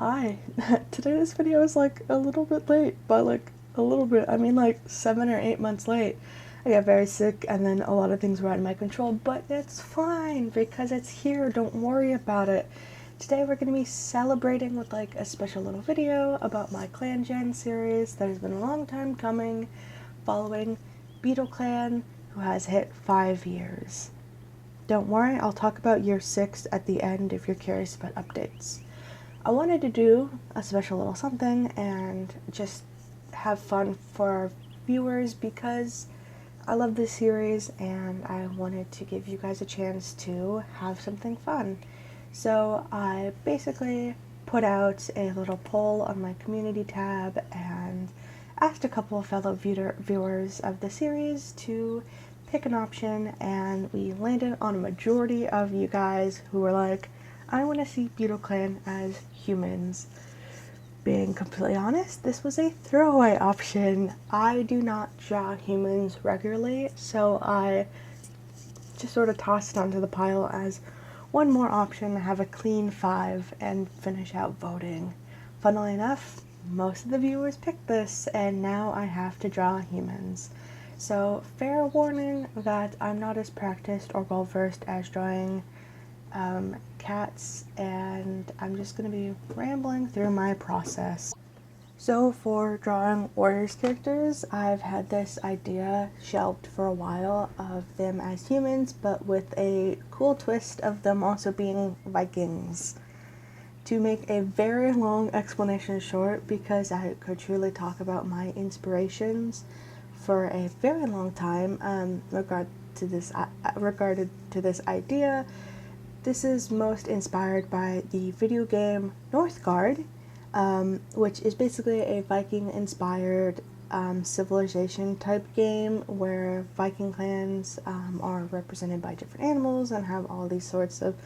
Hi. Today's video is like a little bit late, but like a little bit, I mean like 7 or 8 months late. I got very sick and then a lot of things were out of my control, but it's fine because it's here. Don't worry about it. Today we're going to be celebrating with like a special little video about my Clangen series that has been a long time coming, following Beetleclan, who has hit 5 years. Don't worry, I'll talk about year 6 at the end if you're curious about updates. I wanted to do a special little something and just have fun for our viewers because I love this series and I wanted to give you guys a chance to have something fun. So I basically put out a little poll on my community tab and asked a couple of fellow viewers of the series to pick an option, and we landed on a majority of you guys who were like, I want to see Beetleclan as humans. Being completely honest, this was a throwaway option. I do not draw humans regularly, so I just sort of tossed it onto the pile as one more option, have a clean 5, and finish out voting. Funnily enough, most of the viewers picked this, and now I have to draw humans. So fair warning that I'm not as practiced or well versed as drawing cats, and I'm just going to be rambling through my process. So for drawing warriors characters, I've had this idea shelved for a while of them as humans, but with a cool twist of them also being Vikings. To make a very long explanation short, because I could truly talk about my inspirations for a very long time regarded to this idea. This is most inspired by the video game Northgard, which is basically a Viking-inspired civilization type game where Viking clans are represented by different animals and have all these sorts of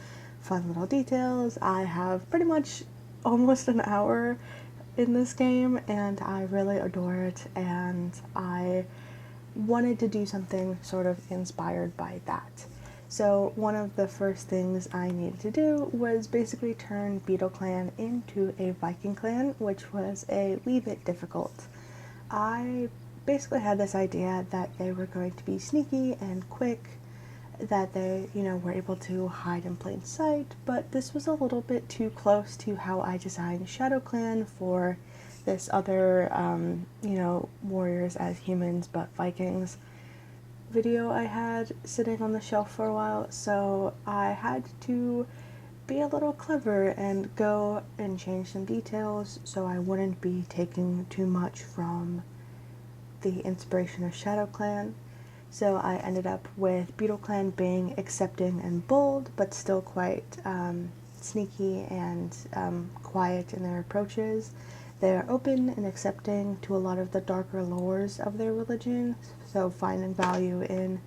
fun little details. I have pretty much almost an hour in this game and I really adore it, and I wanted to do something sort of inspired by that. So one of the first things I needed to do was basically turn Beetleclan into a Viking clan, which was a wee bit difficult. I basically had this idea that they were going to be sneaky and quick, that they, were able to hide in plain sight, but this was a little bit too close to how I designed ShadowClan for this other, warriors as humans but Vikings video I had sitting on the shelf for a while, so I had to be a little clever and go and change some details so I wouldn't be taking too much from the inspiration of ShadowClan. So I ended up with Beetleclan being accepting and bold, but still quite sneaky and quiet in their approaches. They are open and accepting to a lot of the darker lores of their religion, so finding value in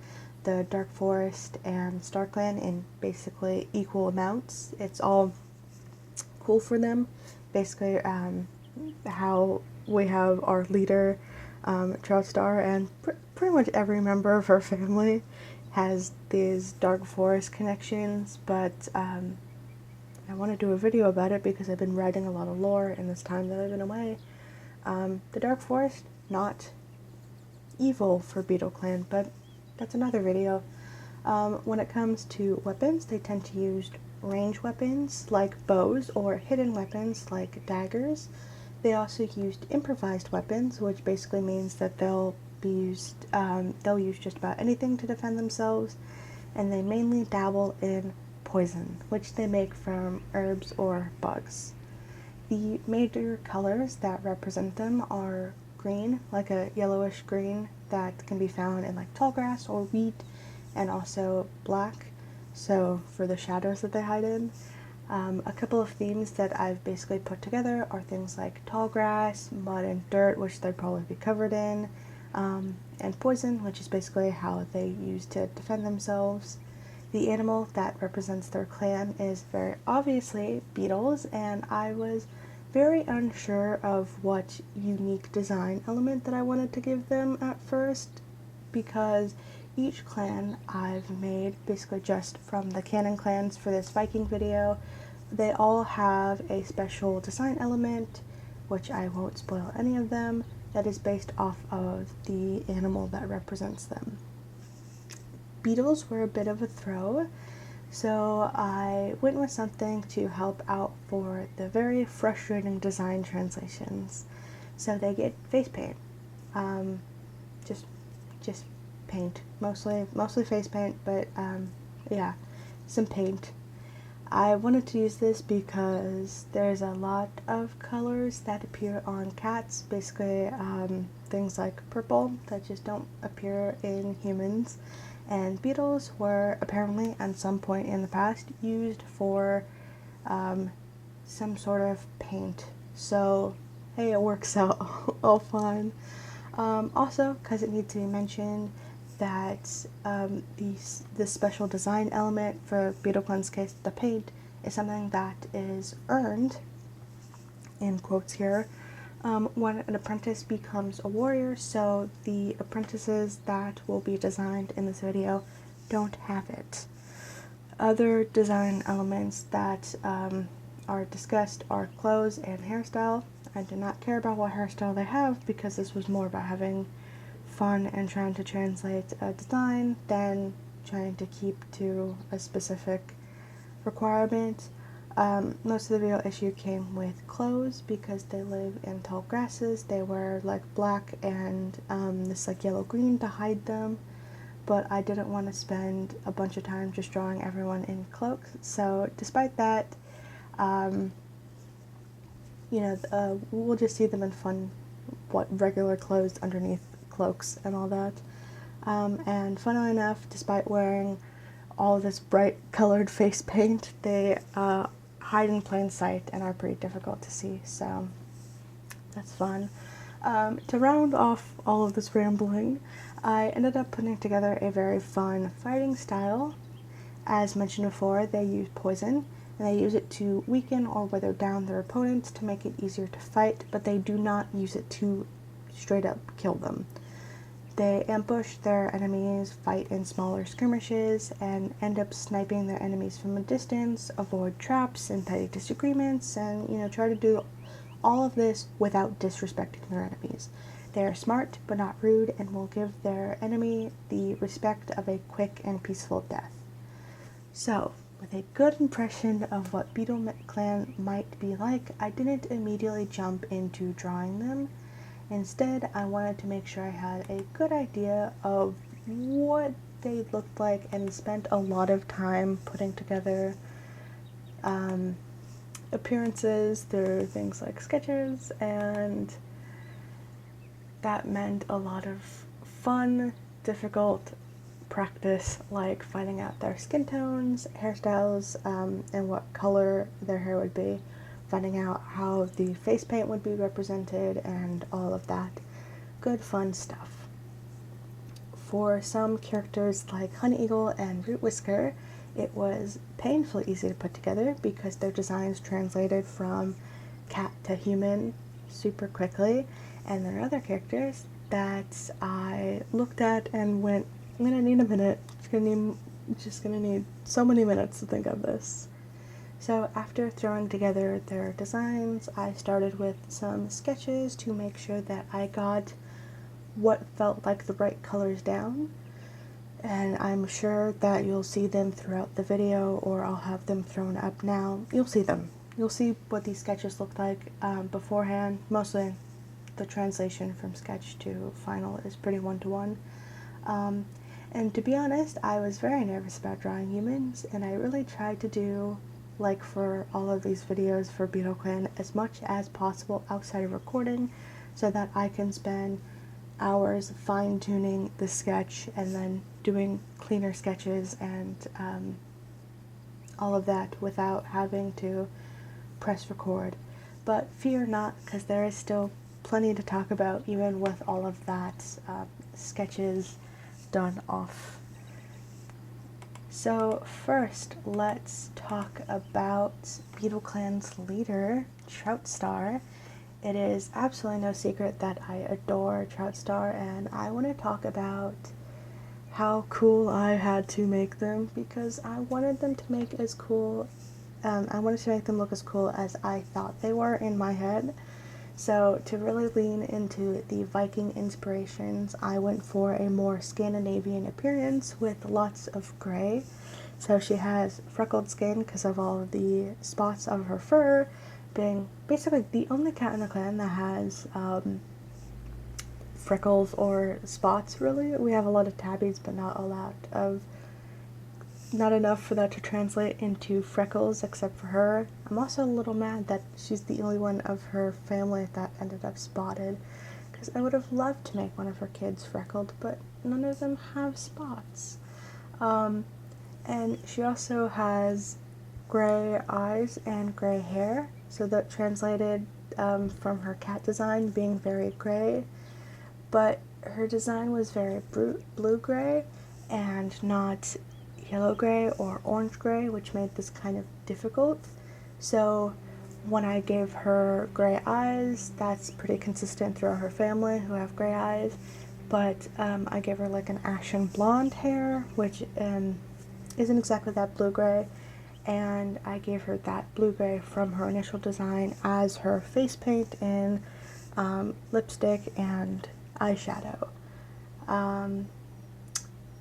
the Dark Forest and StarClan in basically equal amounts. It's all cool for them. Basically, how we have our leader, Troutstar, and pretty much every member of her family has these Dark Forest connections, but I want to do a video about it because I've been writing a lot of lore in this time that I've been away. The Dark Forest, not evil for Beetleclan, but that's another video. When it comes to weapons, they tend to use ranged weapons like bows or hidden weapons like daggers. They also used improvised weapons, which basically means that they'll use just about anything to defend themselves, and they mainly dabble in poison, which they make from herbs or bugs. The major colors that represent them are green, like a yellowish green that can be found in like tall grass or wheat, and also black, so for the shadows that they hide in. A couple of themes that I've basically put together are things like tall grass, mud and dirt, which they'd probably be covered in, and poison, which is basically how they use to defend themselves. The animal that represents their clan is very obviously beetles, and I was very unsure of what unique design element that I wanted to give them at first, because each clan I've made basically just from the canon clans for this Viking video they all have a special design element, which I won't spoil any of them, that is based off of the animal that represents them. Beetles were a bit of a throw, so I went with something to help out for the very frustrating design translations. So they get face paint, just paint, mostly face paint, but yeah, some paint. I wanted to use this because there's a lot of colors that appear on cats, basically things like purple that just don't appear in humans, and beetles were apparently at some point in the past used for some sort of paint, so hey, it works out all fine. Also, because it needs to be mentioned that this special design element, for Beetleclan's case, the paint, is something that is earned, in quotes here, when an apprentice becomes a warrior, so the apprentices that will be designed in this video don't have it. Other design elements that are discussed are clothes and hairstyle. I do not care about what hairstyle they have because this was more about having fun and trying to translate a design than trying to keep to a specific requirement. Most of the real issue came with clothes because they live in tall grasses. They wear like black and this like yellow-green to hide them, but I didn't want to spend a bunch of time just drawing everyone in cloaks. So despite that, we'll just see them in fun, regular clothes underneath cloaks and all that. And funnily enough, despite wearing all this bright colored face paint, they hide in plain sight and are pretty difficult to see, so that's fun. To round off all of this rambling, I ended up putting together a very fun fighting style. As mentioned before, they use poison, and they use it to weaken or wither down their opponents to make it easier to fight, but they do not use it to straight up kill them. They ambush their enemies, fight in smaller skirmishes, and end up sniping their enemies from a distance, avoid traps and petty disagreements, and try to do all of this without disrespecting their enemies. They are smart but not rude and will give their enemy the respect of a quick and peaceful death. So, with a good impression of what Beetleclan might be like, I didn't immediately jump into drawing them. Instead, I wanted to make sure I had a good idea of what they looked like and spent a lot of time putting together appearances through things like sketches, and that meant a lot of fun, difficult practice, like finding out their skin tones, hairstyles, and what color their hair would be, finding out how the face paint would be represented, and all of that good fun stuff. For some characters like Honey Eagle and Root Whisker, it was painfully easy to put together because their designs translated from cat to human super quickly, and there are other characters that I looked at and went, I'm gonna need a minute, just gonna need so many minutes to think of this. So after throwing together their designs, I started with some sketches to make sure that I got what felt like the right colors down, and I'm sure that you'll see them throughout the video, or I'll have them thrown up now. You'll see them. You'll see what these sketches looked like beforehand. Mostly the translation from sketch to final is pretty one-to-one. And to be honest, I was very nervous about drawing humans, and I really tried to do, like for all of these videos for Beetleclan, as much as possible outside of recording so that I can spend hours fine-tuning the sketch and then doing cleaner sketches and all of that without having to press record. But fear not, because there is still plenty to talk about even with all of that sketches done off. So first, let's talk about Beetleclan's leader, Troutstar. It is absolutely no secret that I adore Troutstar, and I want to talk about how cool I had to make them because I wanted them to make as cool I wanted to make them look as cool as I thought they were in my head. So to really lean into the Viking inspirations, I went for a more Scandinavian appearance with lots of gray. So she has freckled skin because of all of the spots of her fur, being basically the only cat in the clan that has freckles or spots, really. We have a lot of tabbies, but not enough for that to translate into freckles except for her. I'm also a little mad that she's the only one of her family that ended up spotted, because I would have loved to make one of her kids freckled, but none of them have spots. And she also has gray eyes and gray hair, so that translated from her cat design being very gray, but her design was very blue-gray and not yellow gray or orange gray, which made this kind of difficult. So when I gave her gray eyes, that's pretty consistent throughout her family who have gray eyes, but I gave her like an ashen blonde hair, which isn't exactly that blue-gray, and I gave her that blue-gray from her initial design as her face paint and lipstick and eyeshadow.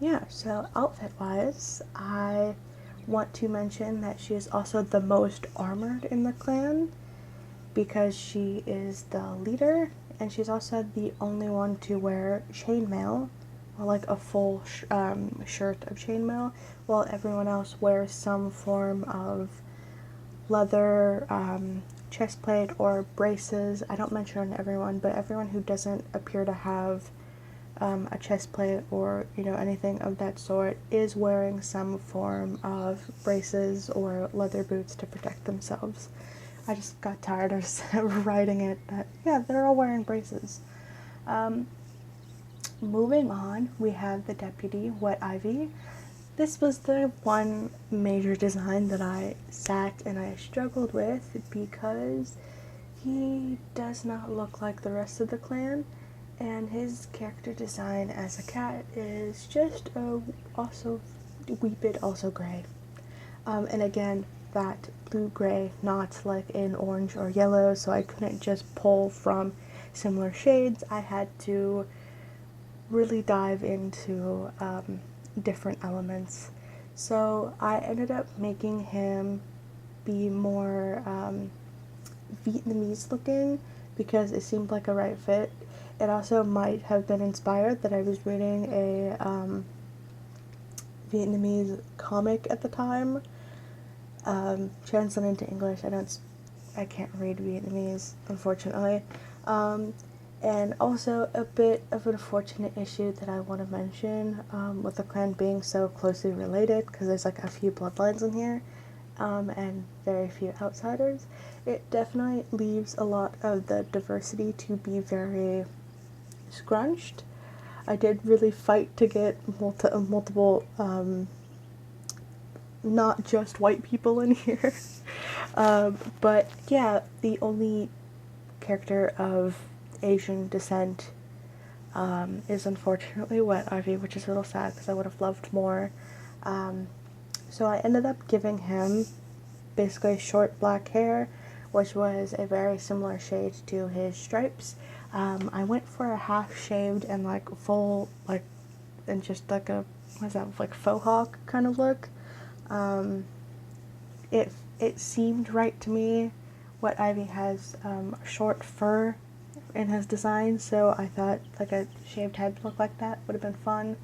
Yeah, so outfit-wise, I want to mention that she is also the most armored in the clan because she is the leader, and she's also the only one to wear chainmail, or like a full shirt of chainmail, while everyone else wears some form of leather chest plate or braces. I don't mention everyone, but everyone who doesn't appear to have a chest plate or anything of that sort is wearing some form of braces or leather boots to protect themselves. I just got tired of writing it, but yeah, they're all wearing braces. Moving on, we have the deputy, Wet Ivy. This was the one major design that I sat and I struggled with because he does not look like the rest of the clan, and his character design as a cat is just also a wee bit also gray. And again, that blue-gray, not like in orange or yellow, so I couldn't just pull from similar shades. I had to really dive into different elements. So I ended up making him be more Vietnamese looking because it seemed like a right fit. It also might have been inspired that I was reading a Vietnamese comic at the time. Translated into English, I can't read Vietnamese, unfortunately. And also a bit of an unfortunate issue that I want to mention with the clan being so closely related, because there's like a few bloodlines in here and very few outsiders. It definitely leaves a lot of the diversity to be very scrunched. I did really fight to get multiple not just white people in here. But yeah, the only character of Asian descent is unfortunately Wet Ivy, which is a little sad because I would have loved more. So I ended up giving him basically short black hair, which was a very similar shade to his stripes. I went for a half shaved and like full, like, and just like a, what's that, like faux hawk kind of look. It seemed right to me. Wet Ivy has short fur in his design, so I thought like a shaved head look like that would have been fun.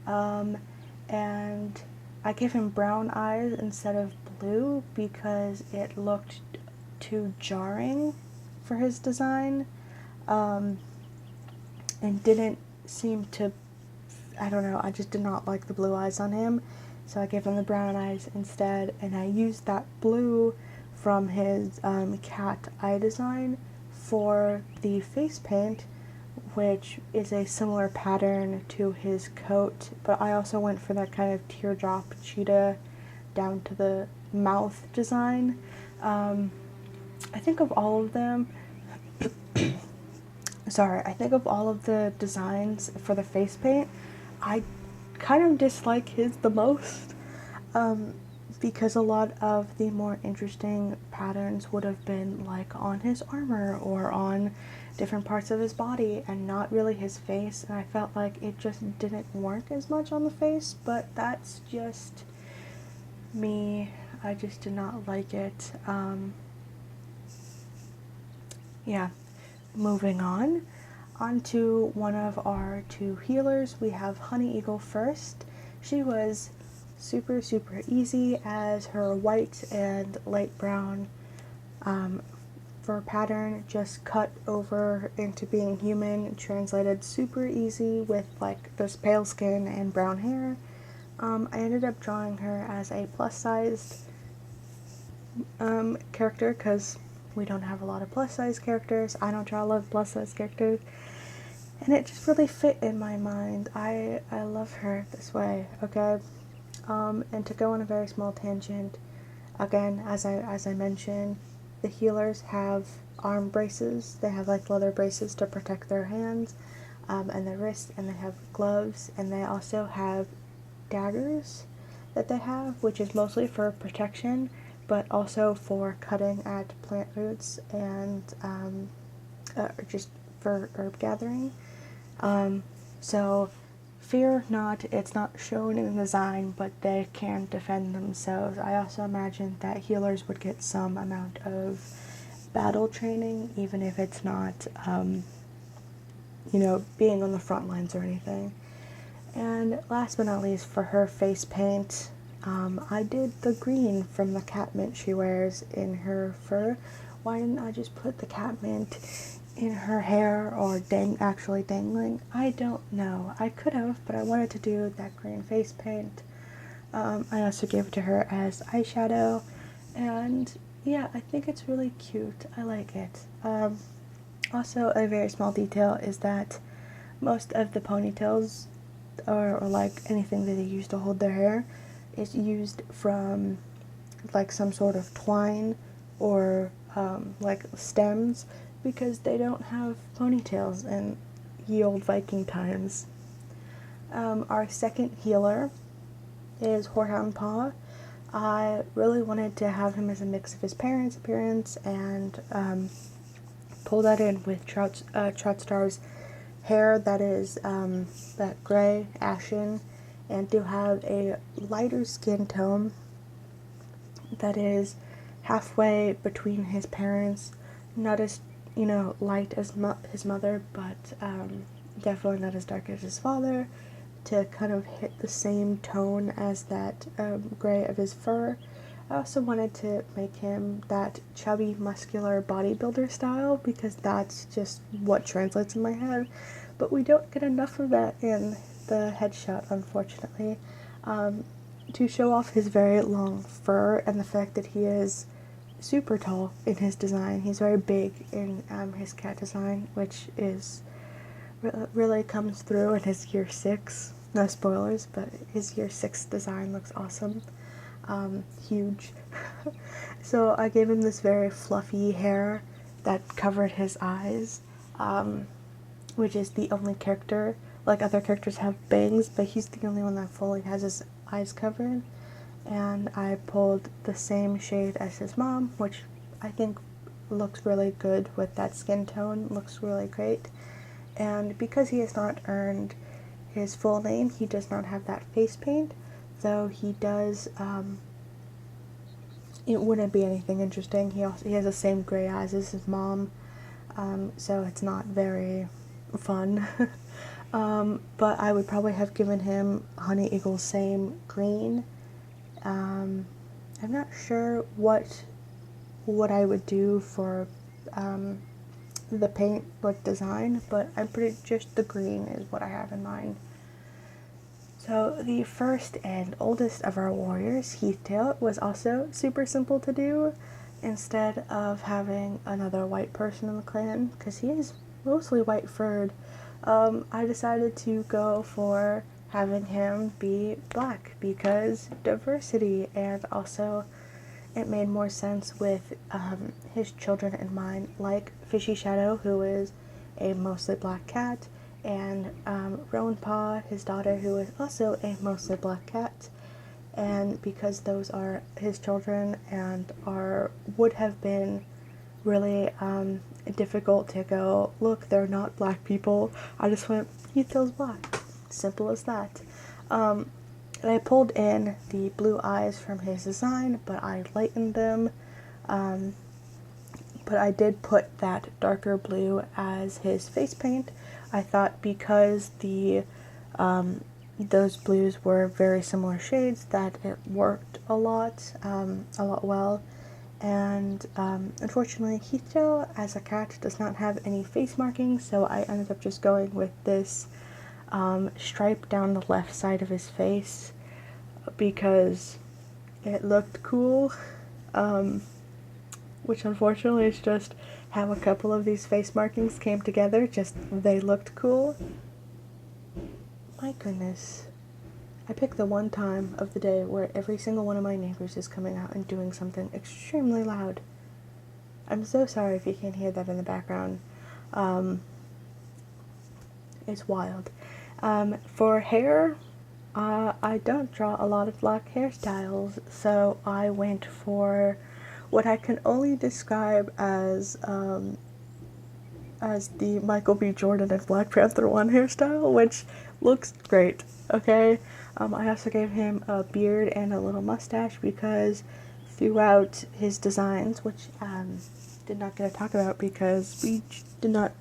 And I gave him brown eyes instead of blue because it looked too jarring for his design, and didn't seem to, I don't know, I just did not like the blue eyes on him, so I gave him the brown eyes instead, and I used that blue from his cat eye design for the face paint, which is a similar pattern to his coat, but I also went for that kind of teardrop cheetah down to the mouth design. I think of all of them, I think of all of the designs for the face paint, I kind of dislike his the most. because a lot of the more interesting patterns would have been like on his armor or on different parts of his body and not really his face, and I felt like it just didn't work as much on the face, but that's just me. I just did not like it. Yeah, moving on to one of our two healers. We have Honey Eagle first. She was super easy, as her white and light brown fur pattern just cut over into being human, translated super easy with like this pale skin and brown hair. I ended up drawing her as a plus-sized character because we don't have a lot of plus-size characters. I don't draw a lot of plus-size characters, and it just really fit in my mind. I love her this way, okay? And to go on a very small tangent, again, as I mentioned, the healers have arm braces. They have like leather braces to protect their hands and their wrists, and they have gloves, and they also have daggers that they have, which is mostly for protection, but also for cutting at plant roots and just for herb gathering. So fear not, it's not shown in the design, but they can defend themselves. I also imagine that healers would get some amount of battle training, even if it's not, being on the front lines or anything. And last but not least, for her face paint, I did the green from the cat mint she wears in her fur. Why didn't I just put the cat mint in her hair or actually dangling? I don't know. I could have, but I wanted to do that green face paint. I also gave it to her as eyeshadow, and yeah, I think it's really cute. I like it. Also, a very small detail is that most of the ponytails or like anything that they use to hold their hair is used from like some sort of twine or like stems, because they don't have ponytails in ye old Viking times. Our second healer is Whorehound Paw. I really wanted to have him as a mix of his parents' appearance and pull that in with Troutstar's hair that is that gray, ashen, and to have a lighter skin tone that is halfway between his parents, not as light as his mother, but definitely not as dark as his father, to kind of hit the same tone as that gray of his fur. I also wanted to make him that chubby, muscular bodybuilder style, because that's just what translates in my head, but we don't get enough of that in the headshot, unfortunately. To show off his very long fur and the fact that he is super tall in his design. He's very big in his cat design, which is really comes through in his year 6. No spoilers, but his year 6 design looks awesome. Huge. So I gave him this very fluffy hair that covered his eyes, which is the only character. Like, other characters have bangs, but he's the only one that fully has his eyes covered. And I pulled the same shade as his mom, which I think looks really good with that skin tone, looks really great. And because he has not earned his full name, he does not have that face paint, though he does, it wouldn't be anything interesting. He has the same gray eyes as his mom, so it's not very fun. But I would probably have given him Honey Eagle's same green. I'm not sure what I would do for the paint like design, but I'm pretty just the green is what I have in mind. So the first and oldest of our warriors, Heathtail, was also super simple to do. Instead of having another white person in the clan, because he is mostly white furred, I decided to go for having him be black, because diversity, and also it made more sense with his children in mind, like Fishy Shadow, who is a mostly black cat, and Rowan Paw, his daughter, who is also a mostly black cat, and because those are his children and would have been really difficult to go, look, they're not black people, I just went, he feels black. Simple as that. And I pulled in the blue eyes from his design, but I lightened them. But I did put that darker blue as his face paint. I thought because those blues were very similar shades that it worked a lot well. And unfortunately, Hito as a cat does not have any face markings, so I ended up just going with this stripe down the left side of his face because it looked cool. Which unfortunately is just how a couple of these face markings came together, just they looked cool. My goodness. I picked the one time of the day where every single one of my neighbors is coming out and doing something extremely loud. I'm so sorry if you can't hear that in the background. It's wild. For hair, I don't draw a lot of black hairstyles, so I went for what I can only describe as the Michael B. Jordan and Black Panther 1 hairstyle, which looks great, okay? I also gave him a beard and a little mustache because throughout his designs, which did not get to talk about because we did not,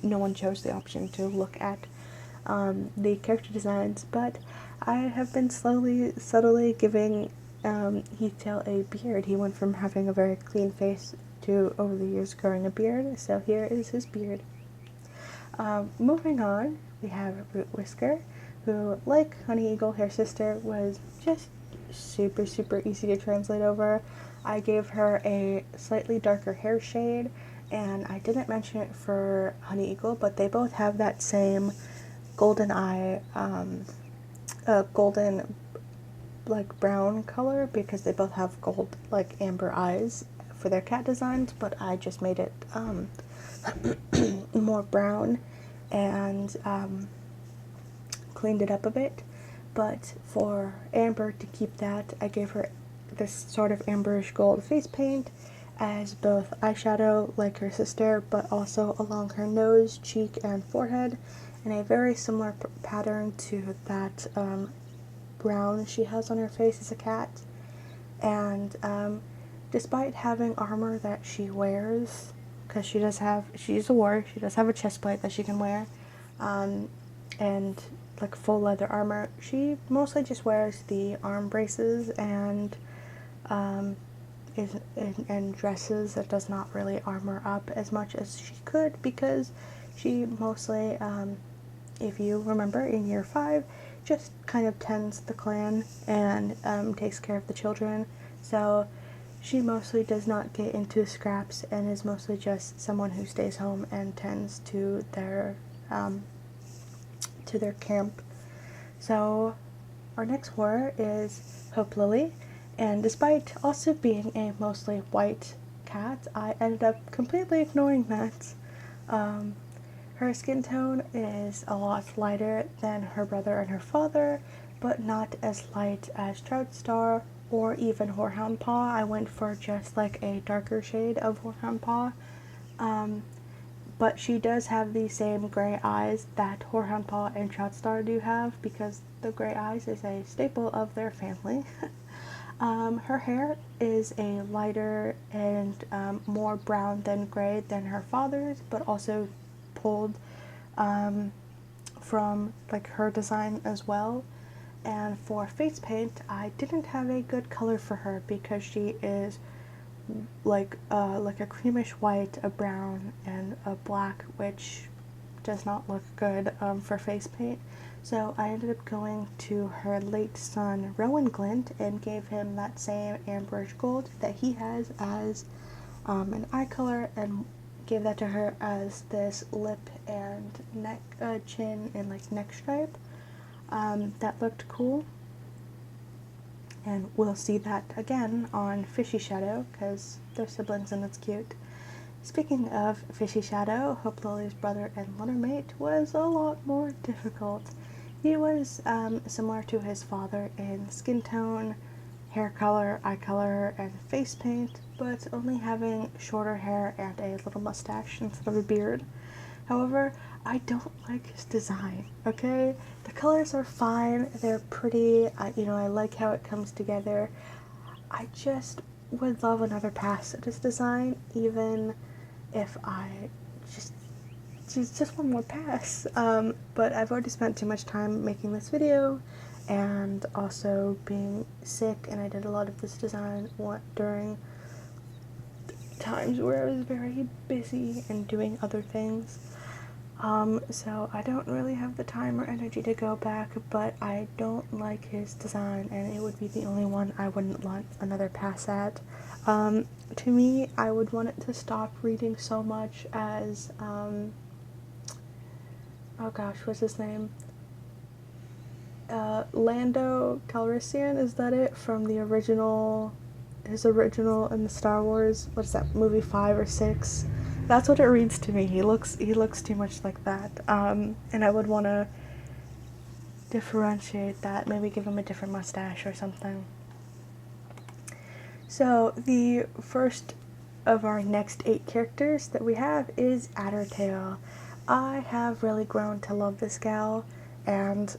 no one chose the option to look at the character designs, but I have been subtly giving Hito a beard. He went from having a very clean face to over the years growing a beard, so here is his beard. Moving on, we have Root Whisker, who, like Honey Eagle, her sister, was just super easy to translate over. I gave her a slightly darker hair shade, and I didn't mention it for Honey Eagle, but they both have that same golden eye, golden like brown color because they both have gold like amber eyes for their cat designs, but I just made it more brown and cleaned it up a bit. But for Amber, to keep that, I gave her this sort of amberish gold face paint as both eyeshadow like her sister, but also along her nose, cheek, and forehead, in a very similar pattern to that brown she has on her face as a cat. And despite having armor that she wears, because she's a warrior, she does have a chest plate that she can wear, and like full leather armor, she mostly just wears the arm braces and dresses that does not really armor up as much as she could, because she mostly, if you remember in year 5, just kind of tends the clan and takes care of the children, so she mostly does not get into scraps and is mostly just someone who stays home and tends to their camp. So our next horror is Hope Lily, and despite also being a mostly white cat, I ended up completely ignoring that. Her skin tone is a lot lighter than her brother and her father, but not as light as Troutstar or even Horehound Paw. I went for just like a darker shade of Horehound Paw. But she does have the same gray eyes that Horehound Paw and Troutstar do have, because the gray eyes is a staple of their family. Her hair is a lighter and more brown than gray than her father's, but also pulled from like her design as well. And for face paint, I didn't have a good color for her because she is like a creamish white, a brown, and a black, which does not look good for face paint. So I ended up going to her late son Rowan Glint and gave him that same amberish gold that he has as an eye color, and gave that to her as this lip and neck, chin, and like neck stripe. That looked cool, and we'll see that again on Fishy Shadow because they're siblings and it's cute. Speaking of Fishy Shadow, Hope Lily's brother and litter mate was a lot more difficult. He was similar to his father in skin tone, hair color, eye color, and face paint, but only having shorter hair and a little mustache instead of a beard. However, I don't like his design, okay? The colors are fine, they're pretty, I like how it comes together. I just would love another pass at his design, even if I just one more pass. But I've already spent too much time making this video and also being sick, and I did a lot of this design during times where I was very busy and doing other things. So I don't really have the time or energy to go back, but I don't like his design, and it would be the only one I wouldn't want another pass at. To me, I would want it to stop reading so much as, oh gosh, what's his name? Lando Calrissian, is that it? From the original, his original in the Star Wars, what's that, movie 5 or 6? That's what it reads to me. He looks too much like that. And I would want to differentiate that, maybe give him a different mustache or something. So the first of our next 8 characters that we have is Addertail. I have really grown to love this gal, and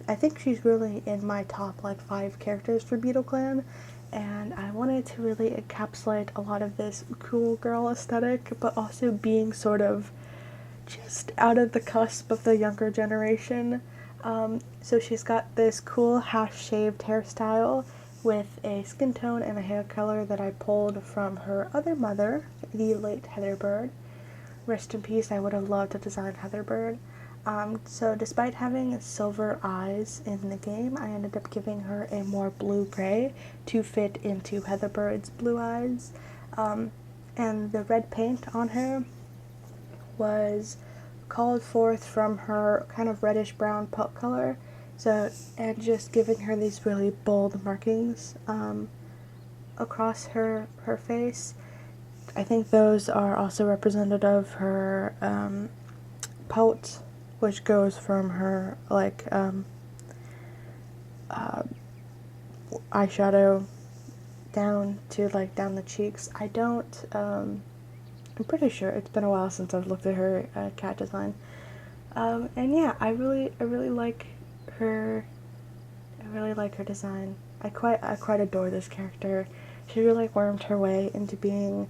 I think she's really in my top like 5 characters for Beetleclan, and I wanted to really encapsulate a lot of this cool girl aesthetic, but also being sort of just out of the cusp of the younger generation. So she's got this cool half-shaved hairstyle with a skin tone and a hair color that I pulled from her other mother, the late Heather Bird. Rest in peace, I would have loved to design Heather Bird. So despite having silver eyes in the game, I ended up giving her a more blue-gray to fit into Heather Bird's blue eyes. And the red paint on her was called forth from her kind of reddish-brown pelt color. So, and just giving her these really bold markings across her face. I think those are also representative of her pelt, which goes from her like eyeshadow down to like down the cheeks. I'm pretty sure it's been a while since I've looked at her cat design. And yeah, I really like her. I really like her design. I quite adore this character. She really wormed her way into being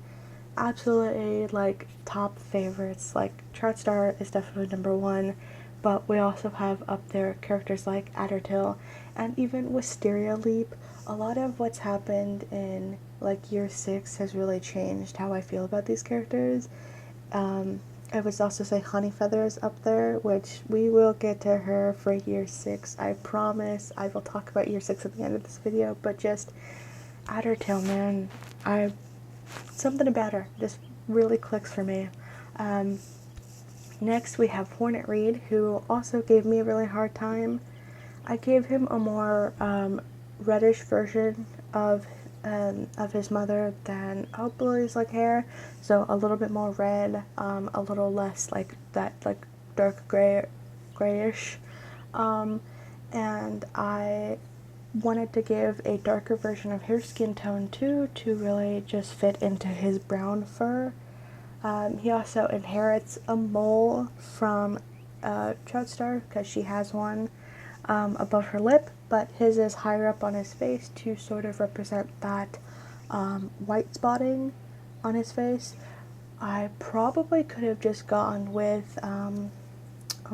absolutely like top favorites. Like Chartstar is definitely #1, but we also have up there characters like Addertail and even Wisteria Leap. A lot of what's happened in like year 6 has really changed how I feel about these characters. I would also say Honey Feathers up there, which we will get to her for year 6. I promise I will talk about year 6 at the end of this video, but just Addertail, man, something about her just really clicks for me. Next we have Hornet Reed, who also gave me a really hard time. I gave him a more reddish version of his mother than Bluey's like hair, so a little bit more red, a little less like that like dark grayish, and I wanted to give a darker version of her skin tone too to really just fit into his brown fur. He also inherits a mole from Troutstar because she has one above her lip, but his is higher up on his face to sort of represent that white spotting on his face. I probably could have just gone with, oh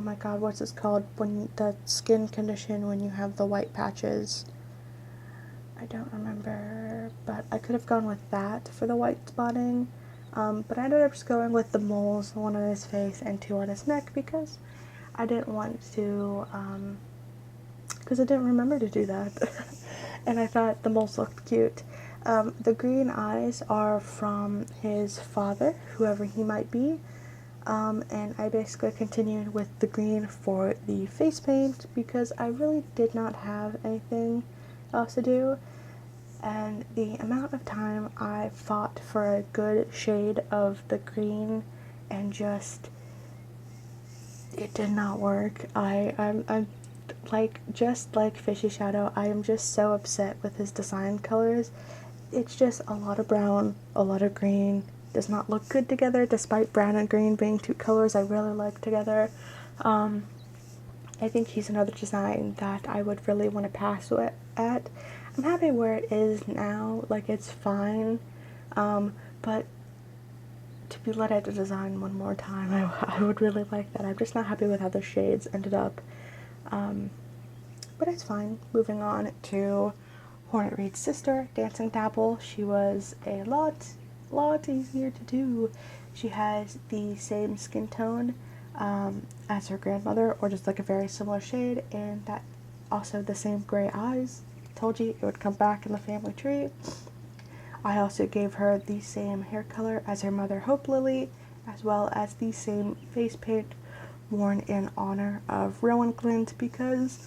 my god, what's this called? When the skin condition when you have the white patches. I don't remember, but I could have gone with that for the white spotting. But I ended up just going with the moles, 1 on his face and 2 on his neck, because I didn't want to, because I didn't remember to do that. And I thought the moles looked cute. The green eyes are from his father, whoever he might be. And I basically continued with the green for the face paint because I really did not have anything else to do. And the amount of time I fought for a good shade of the green and just, it did not work. like, just like Fishy Shadow, I am just so upset with his design colors. It's just a lot of brown, a lot of green. Does not look good together, despite brown and green being two colors I really like together. I think he's another design that I would really want to pass at. I'm happy where it is now, like, it's fine, but to be let out to design one more time, I would really like that. I'm just not happy with how the shades ended up, but it's fine. Moving on to Hornet Reed's sister, Dancing Dapple. She was a lot easier to do. She has the same skin tone as her grandmother, or just like a very similar shade, and that also the same gray eyes. Told you it would come back in the family tree. I also gave her the same hair color as her mother, Hope Lily, as well as the same face paint worn in honor of Rowan Glint, because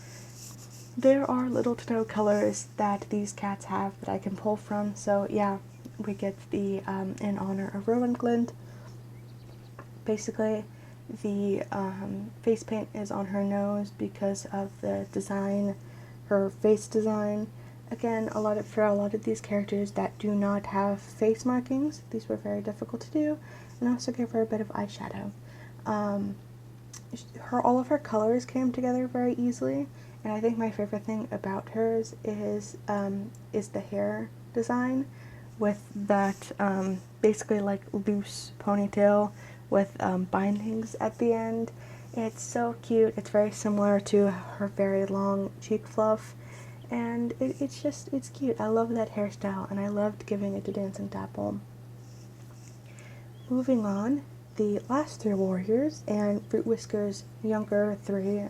there are little to no colors that these cats have that I can pull from. So yeah, we get the in honor of Rowan Glint. Basically, the face paint is on her nose because of the design, her face design. Again, for a lot of these characters that do not have face markings, these were very difficult to do, and also give her a bit of eyeshadow. All of her colors came together very easily, and I think my favorite thing about hers is the hair design, with that basically like loose ponytail with bindings at the end. It's so cute. It's very similar to her very long cheek fluff, and it's cute. I love that hairstyle, and I loved giving it to Dancing Dapple. Moving on, the last three warriors and Fruit Whisker's younger three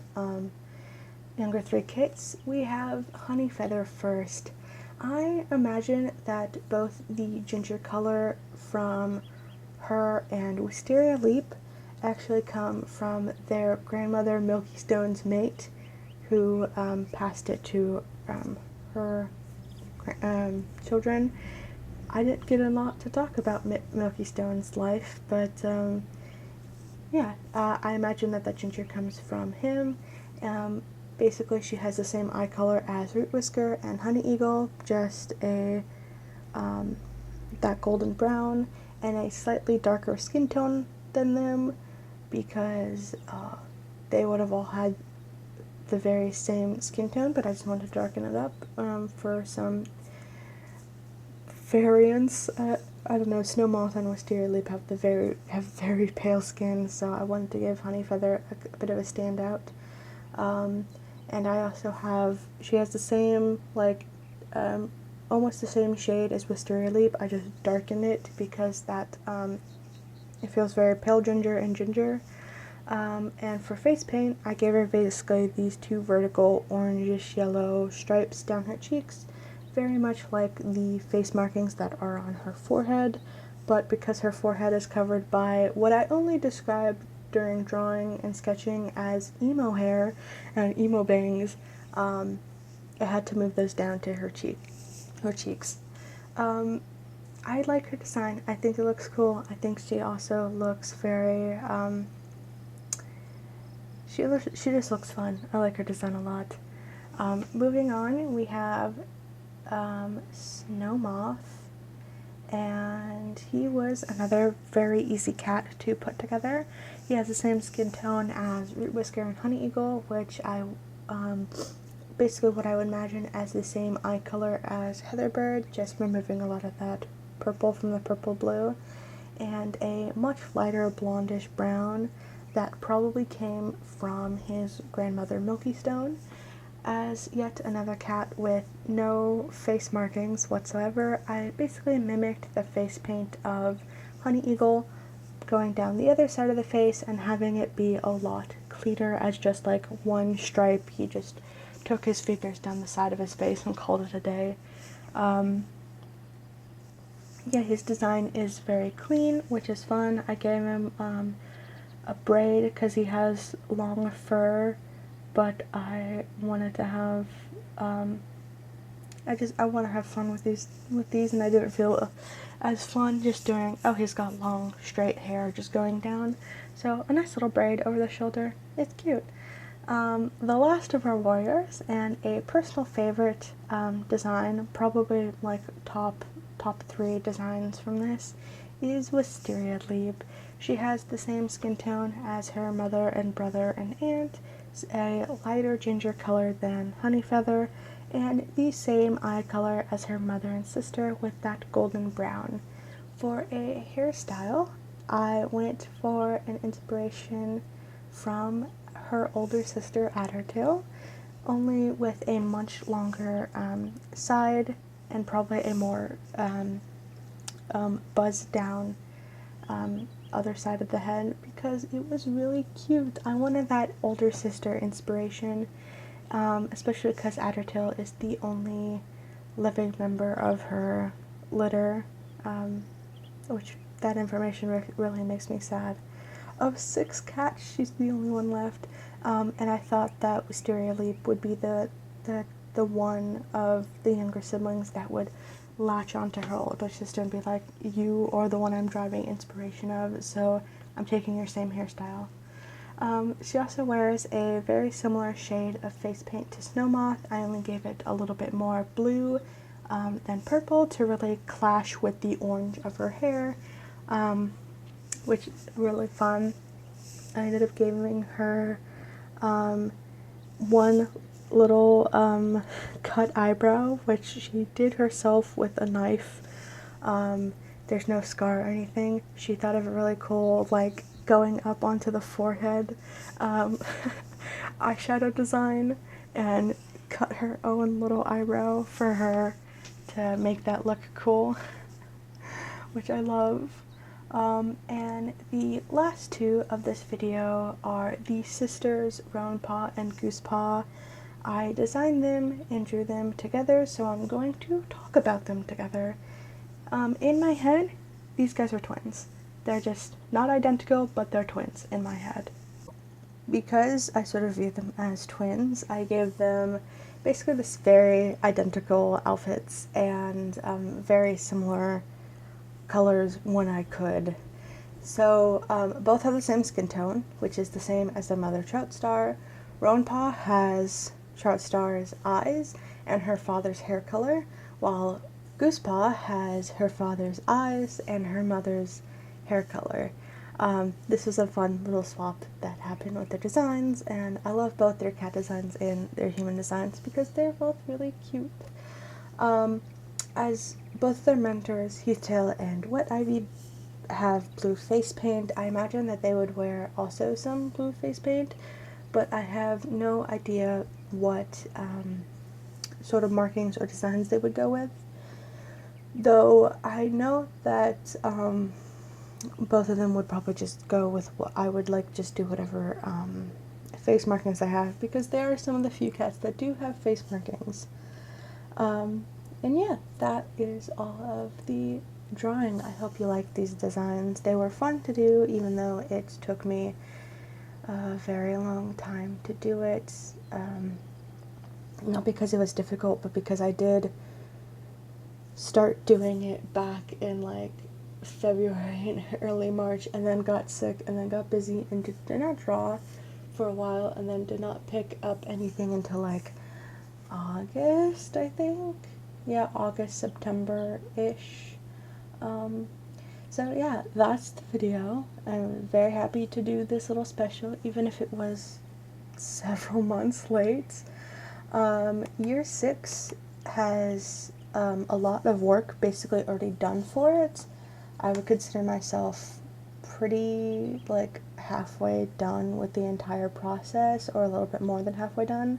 kits. We have Honey Feather first. I imagine that both the ginger color from her and Wisteria Leap actually come from their grandmother Milky Stone's mate, who passed it to her children. I didn't get a lot to talk about Milky Stone's life, but yeah, I imagine that ginger comes from him. Basically, she has the same eye color as Root Whisker and Honey Eagle, just that golden brown, and a slightly darker skin tone than them, because they would have all had the very same skin tone, but I just wanted to darken it up for some variance. I don't know, Snow Moth and Wisteria Leap have very pale skin, so I wanted to give Honey Feather a bit of a standout. And I also have, she has the same, like, almost the same shade as Wisteria Leap. I just darkened it because that it feels very pale ginger and ginger. And for face paint, I gave her basically these two vertical orangish yellow stripes down her cheeks, very much like the face markings that are on her forehead, but because her forehead is covered by what I only described during drawing and sketching as emo hair and emo bangs, I had to move those down to her cheeks. I like her design. I think it looks cool. I think she also looks very, she just looks fun. I like her design a lot. Moving on, we have Snow Moth, and he was another very easy cat to put together. He has the same skin tone as Root Whisker and Honey Eagle, which I basically what I would imagine as the same eye color as Heatherbird, just removing a lot of that purple from the purple blue, and a much lighter blondish brown that probably came from his grandmother Milky Stone. As yet another cat with no face markings whatsoever, I basically mimicked the face paint of Honey Eagle, going down the other side of the face and having it be a lot cleaner as just like one stripe. He just took his fingers down the side of his face and called it a day. Yeah, his design is very clean, which is fun. I gave him a braid because he has long fur, but I wanted to have, I want to have fun with these, and I didn't feel as fun just doing, oh, he's got long, straight hair just going down, so a nice little braid over the shoulder. It's cute. The last of our warriors, and a personal favorite design, probably like top 3 designs from this, is Wisteria Lieb. She has the same skin tone as her mother and brother and aunt, a lighter ginger color than Honeyfeather, and the same eye color as her mother and sister with that golden brown. For a hairstyle, I went for an inspiration from her older sister Addertail, only with a much longer side and probably a more buzzed down other side of the head, because it was really cute. I wanted that older sister inspiration, especially because Addertail is the only living member of her litter, which that information really makes me sad. Of 6 cats, she's the only one left, and I thought that Wisteria Lieb would be the one of the younger siblings that would latch onto her older sister and be like, you are the one I'm driving inspiration of, so I'm taking your same hairstyle. She also wears a very similar shade of face paint to Snowmoth. I only gave it a little bit more blue than purple to really clash with the orange of her hair, which is really fun. I ended up giving her one little cut eyebrow, which she did herself with a knife. There's no scar or anything. She thought of it really cool, like going up onto the forehead eyeshadow design, and cut her own little eyebrow for her to make that look cool, which I love. And the last 2 of this video are the sisters Roanpaw and Goosepaw. I designed them and drew them together, so I'm going to talk about them together. In my head, these guys are twins. They're just not identical, but they're twins in my head. Because I sort of view them as twins, I gave them basically this very identical outfits and very similar colors when I could. So both have the same skin tone, which is the same as their mother Troutstar. Roanpaw has Troutstar's eyes and her father's hair color, while Goosepaw has her father's eyes and her mother's hair color. This was a fun little swap that happened with their designs, and I love both their cat designs and their human designs because they're both really cute. As both their mentors, Heathtail and Wet Ivy, have blue face paint, I imagine that they would wear also some blue face paint, but I have no idea what sort of markings or designs they would go with. Though I know that both of them would probably just go with what I would like, just do whatever face markings I have, because there are some of the few cats that do have face markings. And yeah, that is all of the drawing. I hope you like these designs. They were fun to do, even though it took me a very long time to do it. Not because it was difficult, but because I did start doing it back in like February and early March, and then got sick, and then got busy, and did not draw for a while, and then did not pick up anything until like August, I think. Yeah, August, September-ish. So yeah, that's the video. I'm very happy to do this little special, even if it was several months late. Year 6 has a lot of work basically already done for it. I would consider myself pretty like halfway done with the entire process, or a little bit more than halfway done.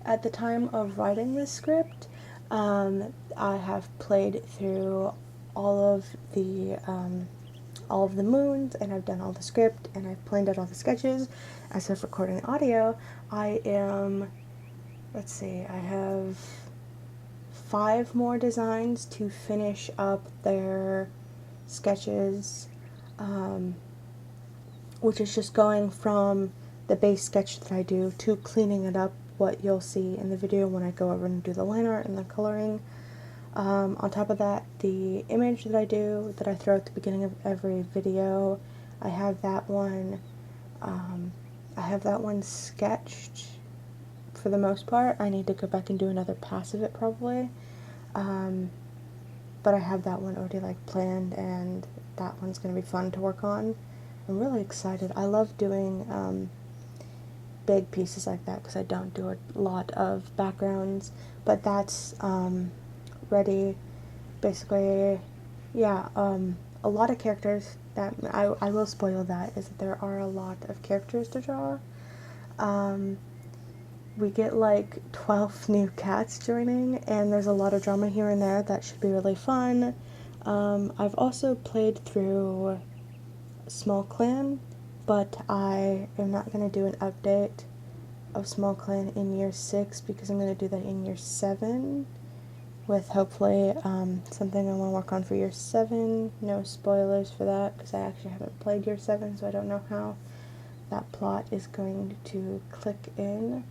At the time of writing this script, I have played through all of the moons, and I've done all the script, and I've planned out all the sketches. As of recording the audio, I am, let's see, I have 5 more designs to finish up their sketches, which is just going from the base sketch that I do to cleaning it up, what you'll see in the video when I go over and do the line art and the coloring. On top of that, the image that I do, that I throw at the beginning of every video, I have that one I have that one sketched for the most part. I need to go back and do another pass of it probably. But I have that one already like planned, and that one's going to be fun to work on. I'm really excited. I love doing big pieces like that because I don't do a lot of backgrounds, but that's ready. Basically, yeah, a lot of characters that I will spoil that is that there are a lot of characters to draw. We get like 12 new cats joining, and there's a lot of drama here and there that should be really fun. I've also played through Small Clan, but I am not going to do an update of Small Clan in year 6 because I'm going to do that in year 7 with hopefully something I want to work on for year 7. No spoilers for that because I actually haven't played year 7, so I don't know how that plot is going to click in.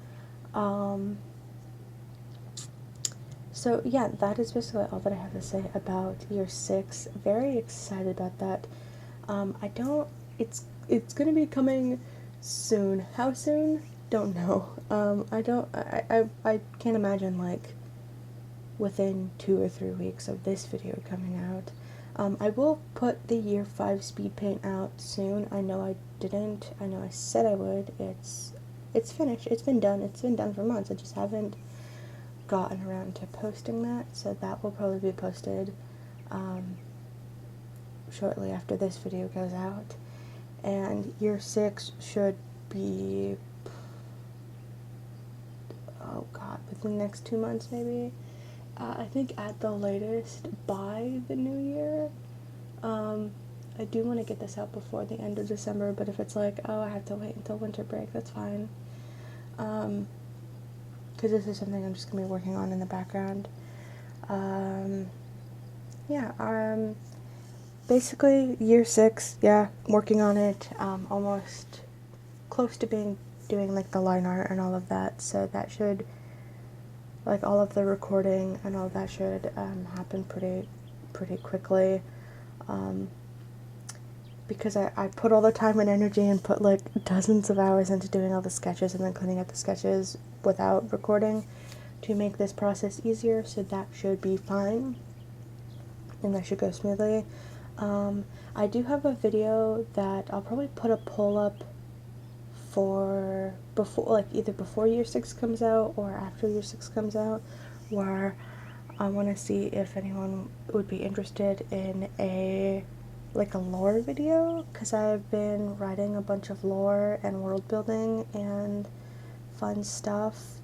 So yeah, that is basically all that I have to say about year 6. Very excited about that. It's gonna be coming soon. How soon? Don't know. I can't imagine like within 2 or 3 weeks of this video coming out. I will put the year 5 speed paint out soon. I know I didn't. I know I said I would. It's finished. It's been done. It's been done for months. I just haven't gotten around to posting that, so that will probably be posted shortly after this video goes out. And year 6 should be, oh god, within the next 2 months maybe. I think at the latest by the new year. I do want to get this out before the end of December, but if it's like, oh, I have to wait until winter break, that's fine. Because this is something I'm just going to be working on in the background. Basically, year 6, yeah, working on it, almost close to doing like the line art and all of that, so that should, like all of the recording and all that should happen pretty quickly. Because I put all the time and energy and put like dozens of hours into doing all the sketches and then cleaning up the sketches without recording to make this process easier, so that should be fine and that should go smoothly. I do have a video that I'll probably put a poll up for either before year 6 comes out or after year 6 comes out, where I want to see if anyone would be interested in a lore video, because I've been writing a bunch of lore and world building and fun stuff,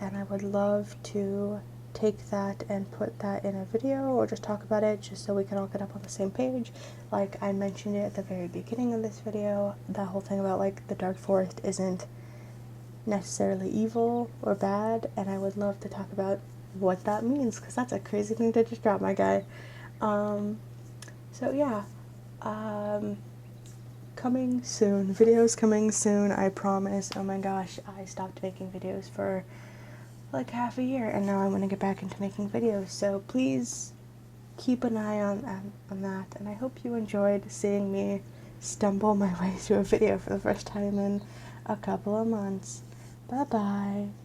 and I would love to take that and put that in a video or just talk about it just so we can all get up on the same page. Like I mentioned it at the very beginning of this video, that whole thing about like the Dark Forest isn't necessarily evil or bad, and I would love to talk about what that means because that's a crazy thing to just drop, my guy. So yeah, coming soon, videos coming soon, I promise. Oh my gosh, I stopped making videos for like half a year and now I want to get back into making videos, so please keep an eye on that, and I hope you enjoyed seeing me stumble my way through a video for the first time in a couple of months. Bye bye.